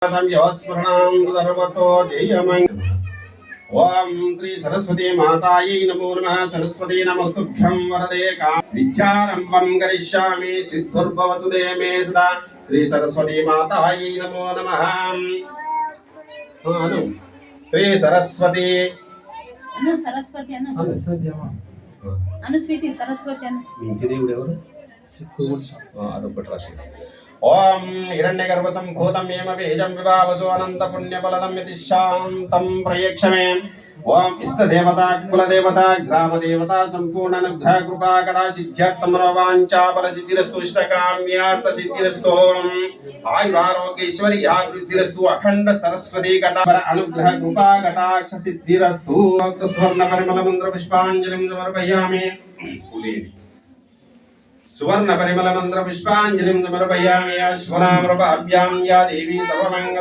ओम श्री सरस्वती मातायै नमो नमः। सरस्वती नमस्तुभ्यं वरदे काम विद्यारंभं करिष्यामि सिद्धिर्भवसुदे मे सदा। श्री सरस्वती मातायै नमो नमः। अनु श्री सरस्वती अनु सरस्वती अनु अनु स्वीटी सरस्वती अनु इंటి దేవుడు ఎవరు అదొకటి రాసి ओम हिरण्यगर्भसंभूतं येम बीजं विभावसो अनंत पुण्यफलदं यति शान्तं प्रयक्षमे। ओम इष्टदेवता कुलदेवता ग्रामदेवता संपूर्ण अनुग्रह कृपा कटा सिद्ध्यर्थं मनोवांछा फलसिद्धिरस्तु इष्टकाम्यार्थ सिद्धिरस्तु आयुरारोग्य ऐश्वर्याभिवृद्धिरस्तु अखंड सरस्वती कटा अनुग्रह कृपा कटाक्ष सिद्धिरस्तु। स्वर्ण परिमल मंत्र पुष्पांजलिं समर्पयामि। सुवर्ण परिमल मंत्र पुष्पांजलिं समर्पयामि। अश्वनामृपाभ्यां या देवी सर्वमंगल